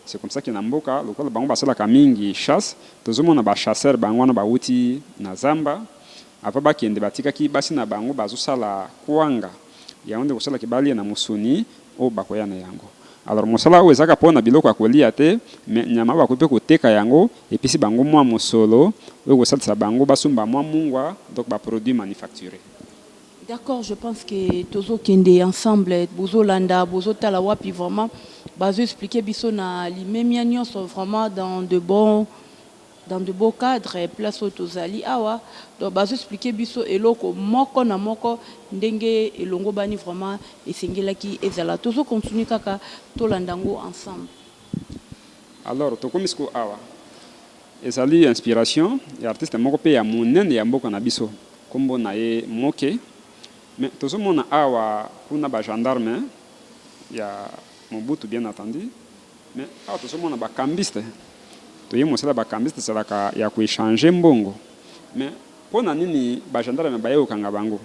C'est comme ça que na mboka lokola bango basalaka mingi chasse, tozomona ba chasseur bango wana bauti na zamba, ava bakende batikaki basi na bango bazosala kwanga. Ya onde kosala kibali na musuni o bakoya na yango. Alors mosala oyo ezaka pona biloko akolia te mais nyama bakope koteka yango epesi bango mwa mosolo oyo kosalisa bango basumba mwa mungwa donc ba produit manufacturé. D'accord, je pense que tozo kende ensemble bozo landa bozo tala wapi vraiment bazo expliquer biso na limemia nyonso vraiment dans de beaux cadres place au tozali awa donc bazo expliquer biso eloko moko na moko ndenge elongo bani vraiment esengelaki ezala tozo continuer kaka to landango ensemble. Alors tokomisko awa ezali inspiration ya artiste moko pe ya monene ya mboka na biso kombo na ye Moke. Mais tozomona awa kuna ba gendarme ya Mobutu bien entendu mais awa tozomona ba cambiste toye mosala ba cambiste salaka ya ko échanger mbongo mais pona nini ba gendarme ba yokanga bango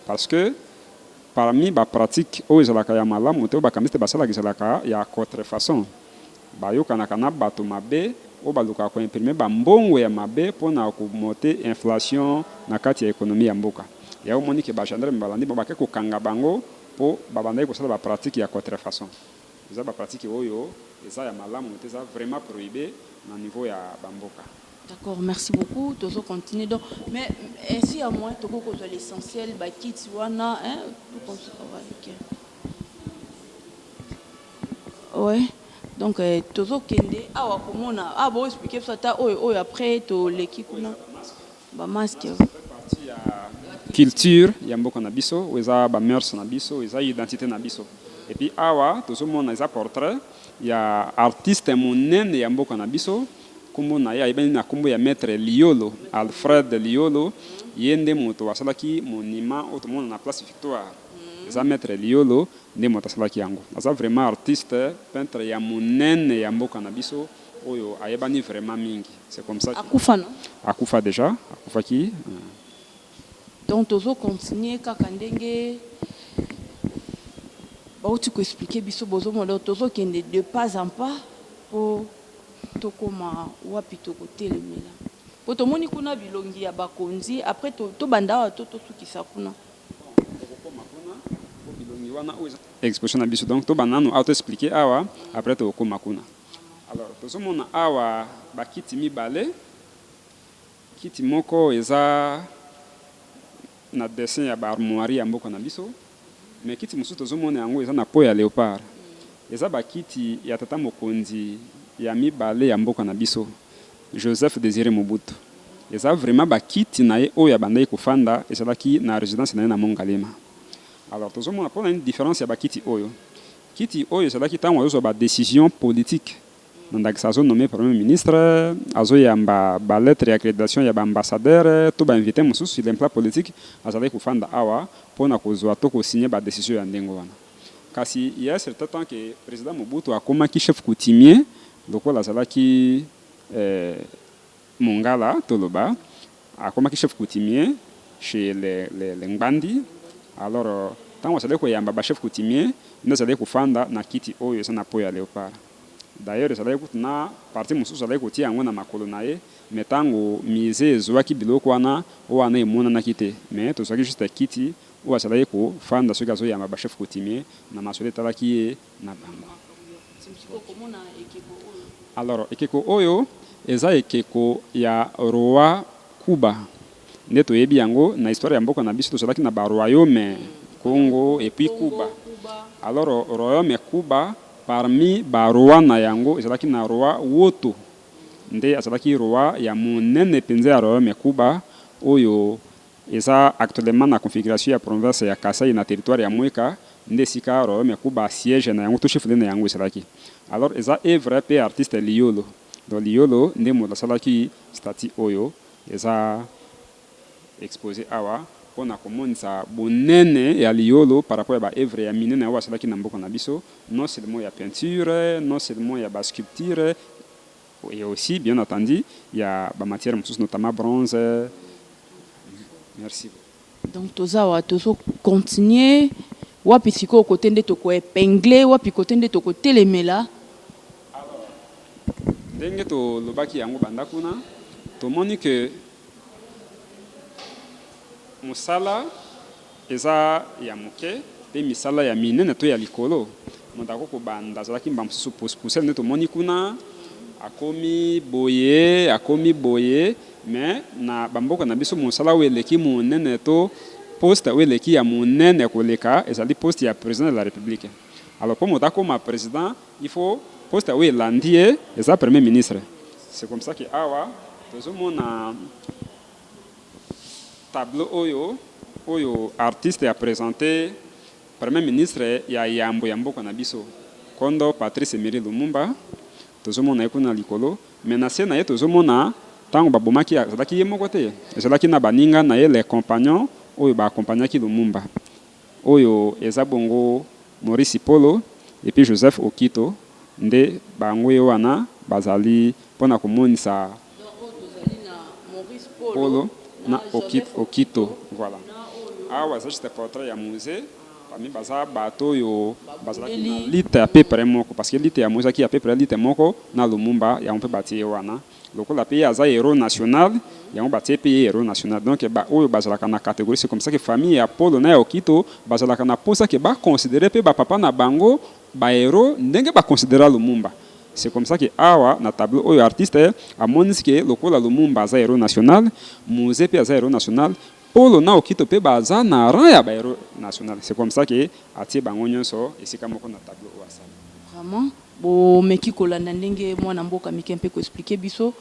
parce que parmi ba pratique oyo ezalaka ya malamu te ba cambiste basalaka ezalaka ya contrefaçon ba yokana kana bato mabe o baluka ko imprimer ba mbongo ya mabe pona ko monter inflation na kati ya économie ya mboka. Ya omoni ke ba gendarme balandi babake ko kanga bango po babandai ko sala ba pratique ya contrefaçon. Eza ba pratique oyo eza ya malamu te eza vraiment prohibé na niveau ya bamboka. D'accord, merci beaucoup. Tozo continuer donc mais ainsi à moins toko ko l'essentiel ba kit wana hein tout comme ça OK. Ouais. Donc tozo kende awa komona bo expliquer ça ta oyo après to leki kuna ba masque culture ya mboka na biso eza ba mœurs na biso eza identité na biso et puis awa tozomona eza portrait ya artiste monene ya mboka na biso kombo na ya ibani na kombo ya maître Liolo Alfred Liolo yende moto wasalaki monument otomona na place Victoire eza maître Liolo nde moto asalaki yango aza vraiment artiste peintre ya monene ya mboka na biso oyo ayebani vraiment mingi. C'est comme ça akufa non akufa déjà akufaki. Donc tozo continuer kaka ndenge bauti ko expliquer biso bozo mondo tozo kende de pas en pas po tokoma wapi tokotelemela po tomoni kuna bilongi ya bakonzi après to banda to sukisa kuna tokoma kuna po bilongi wana oza exposition na biso donc to banano auto expliquer awa après tokoma kuna. Alors tozomona awa bakiti mibale kiti moko eza na dessin ya ba armoire ya mboka na biso mais kiti mosusu tozomona yango eza na po ya léopard eza bakiti ya tata mokonzi ya mibale ya mboka na biso Joseph Désiré Mobutu eza vraiment bakiti na ye oyo abandaki kofanda ezalaki na résidence na ye na Mongalema. Alors tozomona mpona une différence ya bakiti oyo kiti oyo ezalaki ntango azozwa ba décision politique ndakisa azo nommé premier ministre azo yamba ba lettre ya accréditation ya ba ambassadeur to ba invité mosusu sur l'emploi politique azalaki kofanda awa pona kozwa to ko signer ba décision ya ndengo wana. Kasi il y a certain temps que président Mobutu akomaki chef coutumier lokola azalaki Mongala toloba akomaki chef coutumier chez les Ngbandi. Alors tango azalaki koyamba ba chef coutumier nde azalaki kofanda na kiti oyo eza na po ya léopard. D'ailleurs ezalaki kutuna parti mosusu azalaki kotia yango na makolo na ye mais ntango mise ezwaki biloko wana oyo wana emonanaki te mais tozwaki juste kiti oyo azalaki kofanda soki azoyamba ba chef coutumier na masolo etalaki ye na bango. Alors ekeko oyo eza ekeko ya roi Kuba nde toyebi yango na histoire ya mboka na biso tozalaki na baroyaume Congo et puis Cuba. Alors royaume Cuba parmi baroi na yango ezalaki na roi Woto nde azalaki roi ya monene penza ya royaume Cuba oyo eza actuellement na configuration ya province ya Kasai na territoire ya Mweka nde sika royaume Cuba siège na yango to chef na yango ezalaki. Alors eza œuvre pe artiste Liolo. Donc Liolo nde mo salaki statue oyo eza exposé awa pona komonisa bonene ya Liolo par rapport à ba œuvre ya minene awa salaki na mboka na biso, non seulement ya peinture, non seulement ya ba sculpture et aussi bien entendu il y a ba matière notamment bronze. Merci. Donc tozawa tozo continuer wapi siko côté nde toko épingler wapi côté nde toko telemela. Alors ndenge to lobaki yango banda kuna tomoni que musala eza ya moke pe misala ya minene to ya likolo mondako ko banda zalaki mbamsusu pousse nde tomoni kuna akomi boye mais na bamboka na biso musala weleki monene to poste weleki ya monene koleka ezali poste ya président de la République. Alors pour mondako ma président il faut poste welandie eza premier ministre. C'est comme ça que awa tozomona tableau oyo artiste a présenté premier ministre ya yambo ya mboka na biso kondo Patrice Emery Lumumba tozomona ekuna likolo mais na se na ye tozomona tango babomaki azalaki ye moko te ezalaki na baninga na ye les compagnons oyo baakompagnaki Lumumba oyo eza bongo Maurice Polo et puis Joseph Okito nde bango ye wana bazali mpona komonisa Polo na Okito voilà awa eza juste portrait ya musée parmi baza bato yo bazalaki na lite à peu près moko parce que lite ya musée qui à peu près lite moko na Lumumba ya on peut bâtir wana lokola pays aza héros national ya on bâtir pays héros national donc ba oyo bazalaka na catégorie c'est comme ça que famille ya Polo na Okito bazalaka na posa que ba considérer pe ba papa na bango ba héros ndenge ba considérer Lumumba. C'est comme ça que awa na tableau oyo artiste a montré lokola Lumumba za héros national musée pe za héros national Polo na Okito pe baza na rang ya ba héros national. C'est comme ça que atie bango nyonso esika moko na tableau oyo asala. Vraiment bo meki kolanda ndenge mwana mboka miki mpe ko expliquer biso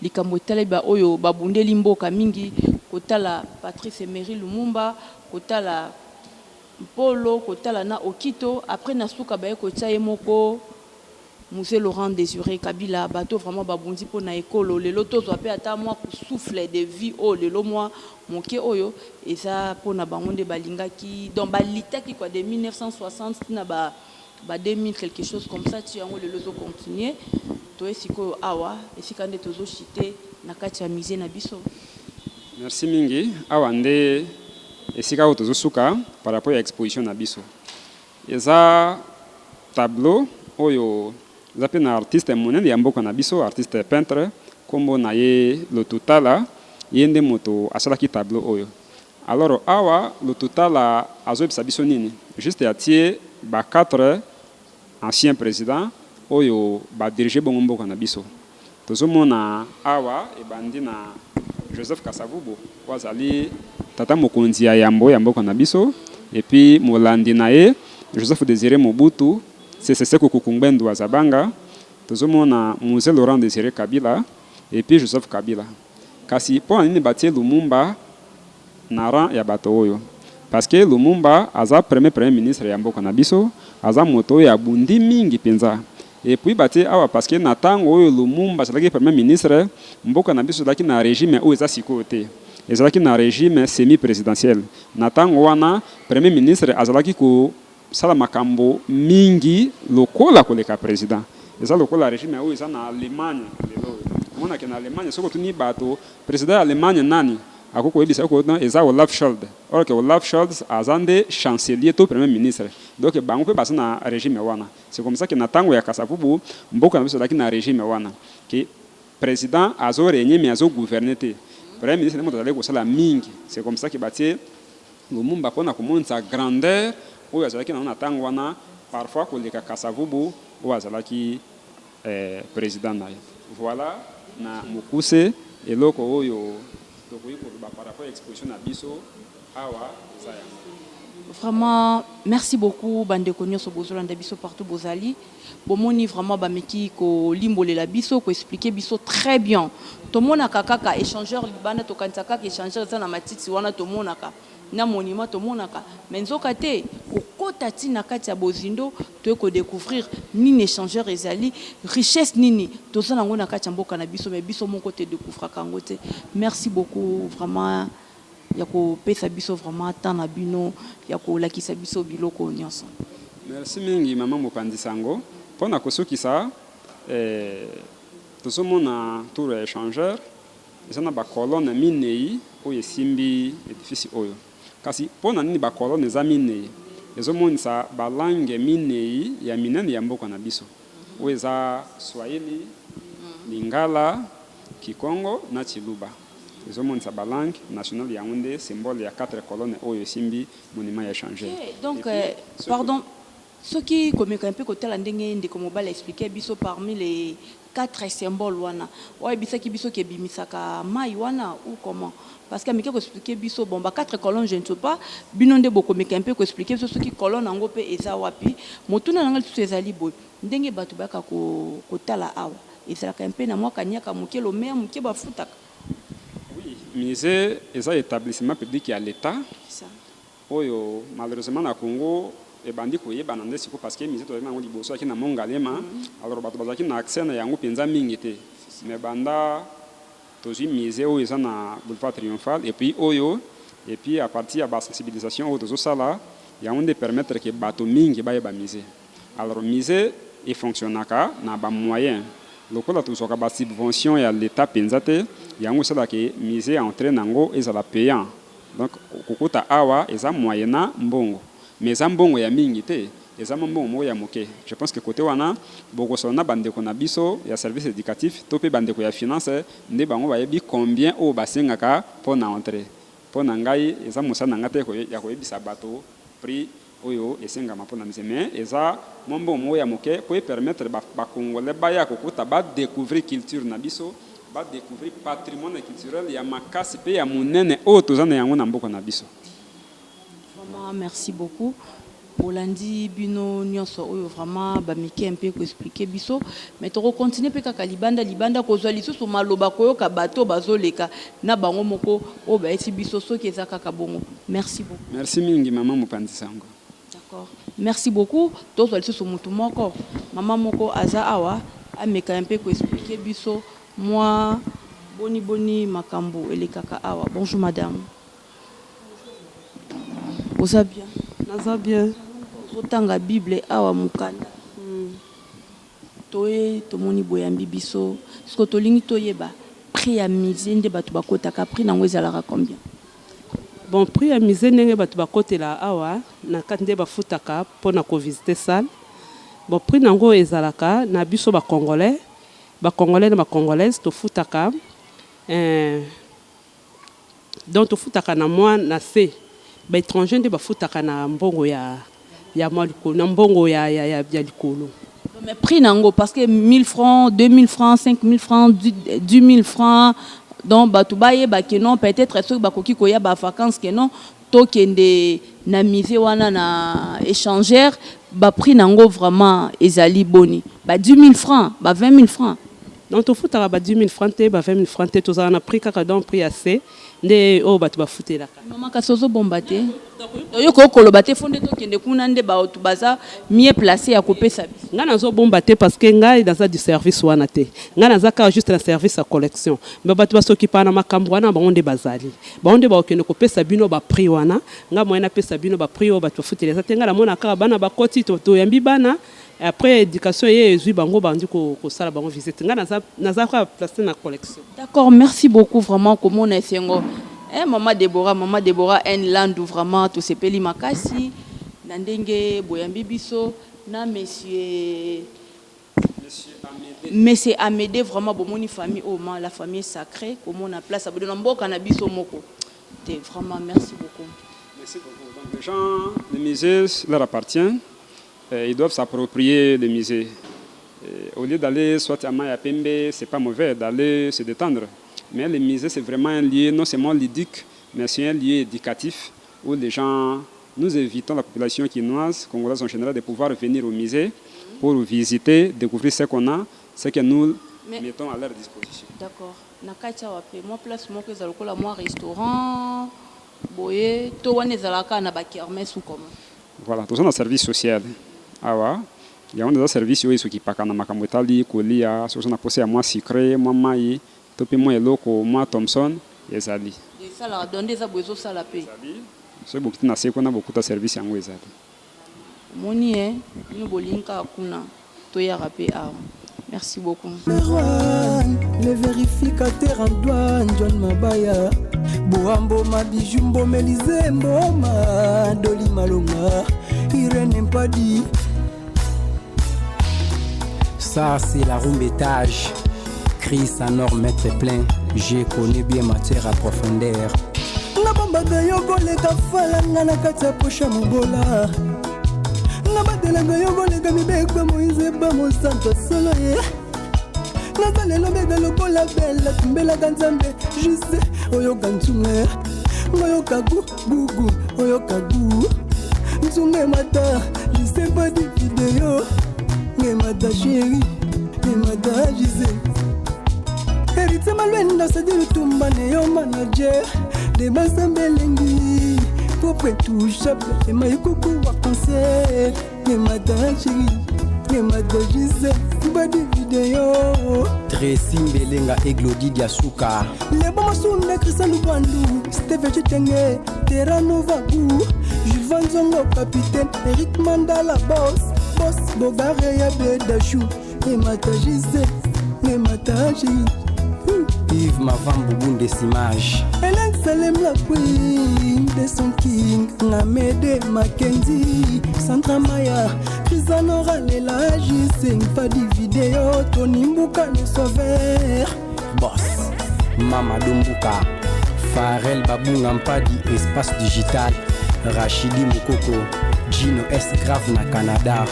likambo etale ba oyo babundeli mboka mingi kotala Patrice Emery Lumumba kotala Polo kotala na Okito après na suka ba ko tsaye moko Musée Laurent Désiré Kabila bateau vraiment babundi pour na école lelo tozwa pe ata moi souffle de vie oh lelo moi moke oyo et ça pour na bango de balingaki donc balitaki quoi de 1960 na ba 2000 quelque chose comme ça tu yango lelo zo continuer to esiko awa esika nde tozo chité na kati ya musée na biso. Merci mingi awa nde esika o tozo suka par rapport à exposition na biso eza tableau oyo zape na artiste monene ya mboka na biso artiste peintre kombo na ye Lotutala yende moto asalaki tableau oyo. Alors awa Lotutala azobisa biso nini juste atie ba 4 anciens présidents oyo ba diriger bongo mboka na biso tozomona awa ebandi na Joseph Kasavubu wazali tata mokonzi ya yambo ya mboka na biso et puis molandi na ye Joseph Désiré Mobutu c'est Seko Kukumbendo wa Zabanga tozomona Musée Laurent Désiré Kabila et puis Joseph Kabila kasi po nini batie Lumumba na rang ya bato oyo parce que Lumumba aza premier ministre ya mboka na biso aza moto ya bundi mingi penza et puis batie awa parce que na tango oyo Lumumba azalaki premier ministre mboka na biso azalaki na régime oyo eza sikoyo te ezalaki na régime semi présidentiel na tango wana premier ministre azalaki ko sala makambo mingi lokola koleka président eza lokola régime oyo eza na Allemagne lelo mona ke na Allemagne soko tuni bato président ya Allemagne nani akoko ebisa ko eza Olaf Scholz or que Olaf Scholz azande chancelier to premier ministre donc bango pe basa na régime wana c'est comme ça que na tango ya Kasavubu mboka na biso daki na régime wana que président azo régner mais azo gouverner te premier ministre mo dale ko sala mingi c'est comme ça que batie Lumumba pona komonza grandeur oyo azalaki na tango wana parfois koleka Kasavubu oyo azalaki président na ye voilà na mokuse eloko oyo par rapport à l'exposition à biso awa ça. Vraiment, merci beaucoup, bande konyo so bozolanda biso partout bozali. Bomoni vraiment bameki ko limbole la biso ko expliquer biso très bien. Tomona kaka échangeur libanda to kanisa kaka échangeur ça na matiti wana tomona ka na monument tomona ka. Menzoka te okota tina kati ya bozindo to ko découvrir nini échangeur ezali richesse nini to ça nango na kati ya mboka na biso mais biso mon côté découvrir kango te. Merci beaucoup vraiment. Yako pesa biso vraiment tant na bino yako lakisa biso biloko nyonso. Merci mingi maman Mopandisango pona kosokisa tozomona tour échangeur ezana ba colonne minei oyo simbi édifice oyo kasi pona nini ba colonne za minei ezomonisa ba langue minei ya minene ya mboka na biso oyo za Swahili, Lingala, Kikongo na Chiluba. Les hommes de la langue nationale Yaoundé, symbole, il y a 4 colonnes où il y a monument échangé. Donc, pardon, ce qui, comme un peu côté l'andengé, comme on va l'expliquer, biso parmi les 4 symboles, wana, ouais, bisa qui biso qui bimisaka maïwana ou comment? Parce que je vais expliquer biso bon 4 colonnes je ne sais pas, binonde beaucoup mais un peu expliquer ce qui colonne en groupe et ça wapi, motuna nangal tous ces alibo, ndenge batu baka ko tala awa, et ça un peu na moi kanyaka muke lo mer muke ba futaka. Musée est un établissement public à l'État. Oyo malheureusement na Congo et bandi koye banande siko parce que musée to na ngoli boso ki na mongalema alors bato bazaki na accès na yango penza mingi te mais banda tozi musée oyo eza na boulevard Triomphal et puis à partir de la sensibilisation au tozo sala yango de permettre que bato mingi ba yeba musée alors musée et fonctionnaka na ba moyen lokola tozoka ba subvention ya l'État penzate yango sala ke musée entrée nango ezala payant donc kokota awa eza moyena mbongo mais eza mbongo ya mingi te eza mbongo mo ya moke. Je pense que côté wana boko sona bandeko na biso ya service éducatif to pe bandeko ya finance nde bango bayebi combien o basengaka pona entrée pona ngai eza mosana ngate ko ya koyebisa bato prix oyo esengama pona mise mais eza mbongo mo ya moke pour permettre ba congolais ba ya kokota ba découvrir culture na biso ba découvrir patrimoine culturel ya makasi pe ya monene o tozana yango na mboko na biso. Vraiment merci beaucoup pour lundi bino nyonso oyo vraiment ba miki un peu ko expliquer biso mais to continuer pe kaka libanda ko zwa lisusu maloba ko ka bato bazoleka na bango moko o ba eti biso soki eza kaka bongo. Merci beaucoup. Merci mingi maman Mopandisango. D'accord. Merci beaucoup. To zwa lisusu mutu moko maman moko aza awa ameka un peu ko expliquer biso moi boni makambo elekaka awa. Bonjour madame. Vous allez bien? Naza bien. Otanga Bible awa mukanda. Toye tomoni boyambi biso. Sko tolingi toyeba prix ya musée nde batu bakota ka prix nango ezalaka combien? Bon prix ya musée ndenge batu bakotela awa na kande bafutaka pona ko visiter salle. Bon prix nango ezalaka na biso ba congolais na ba congolaises to futaka donc to futaka na moi na C. Ba étranger nde bafutaka na mbongo ya maliko na mbongo ya likolo. Mais prix nango parce que 1000 francs, 2000 francs, 5000 francs, 10 000 francs donc batu baye ba que non peut-être ceux bakoki koya ba vacances que non to kende na musée wana na échangère ba prix nango vraiment ezali boni ba 10 000 francs, ba 20 000 francs. Donc to futaka ba 10 000 francs te ba 20 000 francs te to za na prix kaka donc prix assez nde o batu bafutela ka mama kasozo bombate yo ko koloba te fonde to kende kuna nde ba otu baza mieux placé ya kopesa nga nazo bombate parce que nga dans du service wana te nga nazaka juste un service à collection mais batu basokipa na makambo wana bango bazali bango ba okende kopesa bino ba prix wana nga moyena pesa bino ba prix o batu bafutela te nga na mona ka bana ba koti to yambi bana après éducation et ezui bango bandi ko sala bango visite nga naza ka placer na collection. D'accord, merci beaucoup vraiment comment on est sengo. Maman Deborah en landu vraiment to sepeli makasi na ndenge boyambi biso na monsieur Amédée vraiment bomoni famille au la famille sacrée comment on a place à na mboka na biso moko. Vraiment merci beaucoup. Merci beaucoup. Donc les gens les musées leur appartient. Ils doivent s'approprier le musée. Au lieu d'aller soit à Maya Pembe, c'est pas mauvais d'aller se détendre. Mais le musée, c'est vraiment un lieu non seulement ludique, mais c'est un lieu éducatif où les gens, nous évitons la population quinoise, congolaise en général, de pouvoir venir au musée pour visiter, découvrir ce qu'on a, ce que nous mettons à leur disposition. D'accord. Nakacha wape, moi place moi que zalokola moi restaurant, boye, to wane zalaka na ba kermesse ou comment. Voilà, tout ça dans service social. Awa, il y a un service où ils s'occupent pas kana makambo tali kolia, so na posé à moi sucré, moi mai, topi moi eloko, moi Thomson, ezali. De ça la donner za bozo ça la paix. So beaucoup na seko na beaucoup de service yango ezali. Moni nous bolinka kuna to ya rapé a. Merci beaucoup. Le vérificateur en douane, John Mabaya. Boambo Mabijumbo Melise Mboma. Doli Malonga. Irene Mpadi. Ça, c'est la rumbetage. Chris Anor maître plein. Je connais bien matière à profondeur. Nabambaga yogo le kafala ngana kata posha mubola. Nabadelanga yogo lega mibekwa moize ba monsanto solo ye. Nazalelo bega lokola bella tumbela ganzambe juste oyo ganzunge. Oyo kagu gugu oyo kagu. Nzunge mata je sais pas de vidéo. Nge mata chérie, nge mata jise. Hérité malwenda c'est du tumba ne yo manager. De basambelengi. Popre touchable, et ma yoko wa concert. Et ma chérie, et ma Gisèle, pas de vidéo. Tracy Mbelenga et Glody Diasuka. Les bons sous le Christian Lubandu, Steve Chitenge, Terra Nova Gou, Jules Van Zongo, capitaine, Eric Mandala, boss, Bogare Yabedachou, et ma Gisèle, et ma chérie. Yves Mavambo Bundesimage. Hélène Salem la queen de son king. Namede Mackenzie, Sandra Maya, Crisanora Lela Gising, pas de vidéo, Tony Mbuka le sauveur. Boss, Mama Dumbuka, Farel Babunga Mpadi, Espace Digital, Rachidi Mukoko, Gino S. Grave na Canada,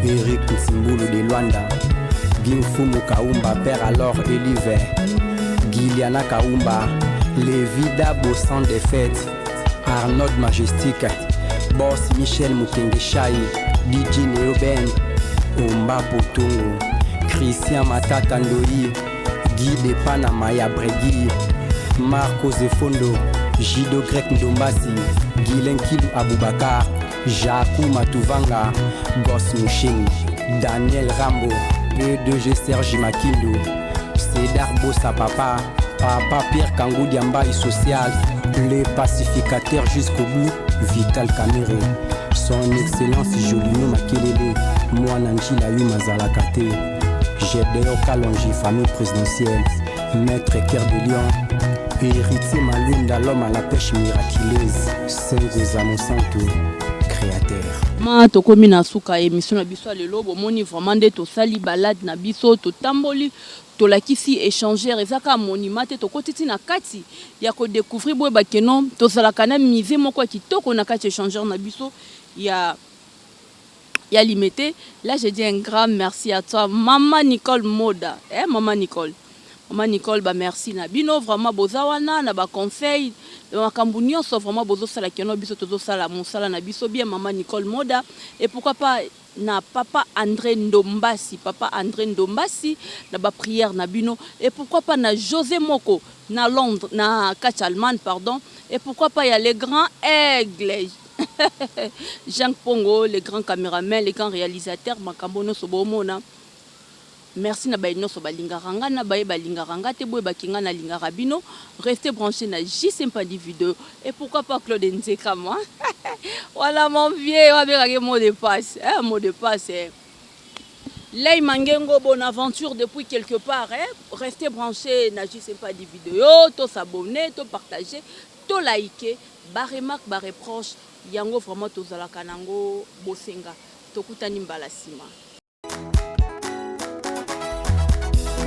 Eric Nsimbulu de Luanda, Ginfumu Kaumba, Père alors Eliver. Giliana Kaumba, Lévida Bossan des fêtes, Arnold Majestic, Boss Michel Mukengeshai, DJ Neoben, Omba Potongo, Christian Matata Ndoi, Guy de Panamaya Bregui, Marco Zefondo, Jido Grek Ndombasi, Guilen Kilu Aboubakar, Jakou Matuvanga, Boss Moucheni, Daniel Rambo, P2G Serge Makindo, Cédar Bossa Papa Pierre Kangou Diambaï Social, le pacificateur jusqu'au bout, Vital Kamere, son excellence Jolino Makelele, Mouananji Layu Mazalakate, Gédéo Kalonji, famille présidentielle, Maître Cœur de Lion, héritier Malunda, l'homme à la pêche miraculeuse, Sengoza Monsanto, créateur. Ma tokomi na suka émission na biso lelo bomoni vraiment nde to sali balade na biso to tamboli to lakisi échanger ezaka monument te to kotiti na kati ya ko découvrir boye bakeno to salaka na musée moko kitoko na kati échanger na biso ya limité. Là je dis un grand merci à toi Maman Nicole Moda. Maman Nicole ba merci na bino vraiment bozawana na ba conseil makambu nyonso vraiment bozo sala keno biso tozo sala mosala na biso bien Maman Nicole Moda et pourquoi pas na papa André Ndombasi na ba prière na bino et pourquoi pas na José Moko na Londres na Kachalman pardon et pourquoi pas il y a les grands aigles Jean Pongo, les grands caméramans, les grands réalisateurs makambo no sobomona. Merci na baino so balingaranga na baye balingaranga te boye bakinga na lingarabino. Restez branchés na J-Sympa di vidéo et pourquoi pas Claude Nzeka moi. Voilà mon vieux, on va mot de passe, mot de passe. Lei Mangengo bonne aventure depuis quelque part Restez branchés na J-Sympa di vidéo, to s'abonner, to partager, to liker, bare marque, bare proche, yango vraiment to zalaka nango bosenga. To kutani mbala sima.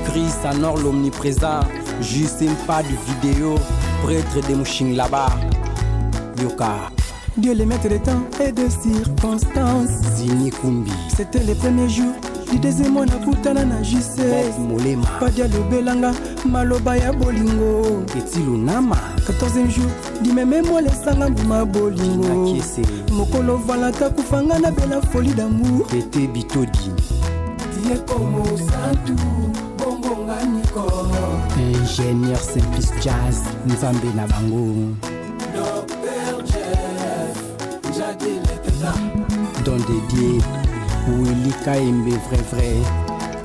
Chris Anor l'omniprésent, J-Sympa de vidéo, prêtre de Mouching là-bas. Yoka. Dieu les maître de temps et de circonstances. Zini Kumbi. C'était les premiers jours lideze mwana kutana na jise molema padia lobelanga maloba ya bolingo etilunama 14e jour dimeme molesanga mbuma bolingo mokolo valanta kufanga na bela folie d'amour ete bitodi die como santu bombonga niko ingénieur simplice jazz nzambe na bango Dr. Jeff jadi leteta don dédié Willy Kaimbe vrai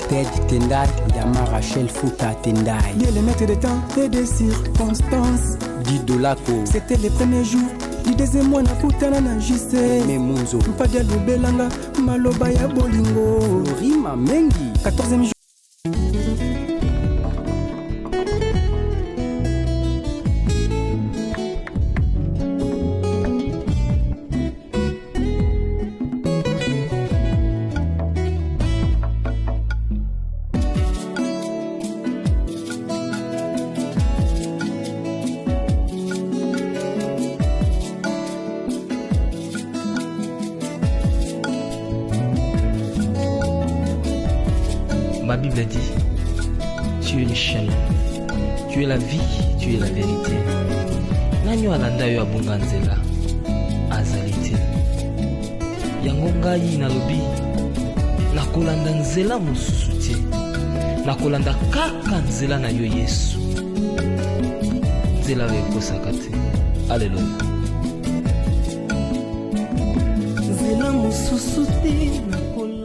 Ted Tendai Yama Rachel Fouta Tendai il est le maître de temps et des circonstances Dido Lako c'était les premiers jours lideze mwana kutana na jise Memunzo mpadia lobelanga maloba ya bolingo Rima Mengi 14e jour Ma Bible dit, tu es le chemin, tu es la vie, tu es la vérité. Nanyo alanda yo abunga nzela azalite. Yango ngai nalobi nakolanda nzela mosusu te. Nakolanda kaka nzela na yo Yesu. Nzela ekosaka te. Alleluia. nzela mosusu te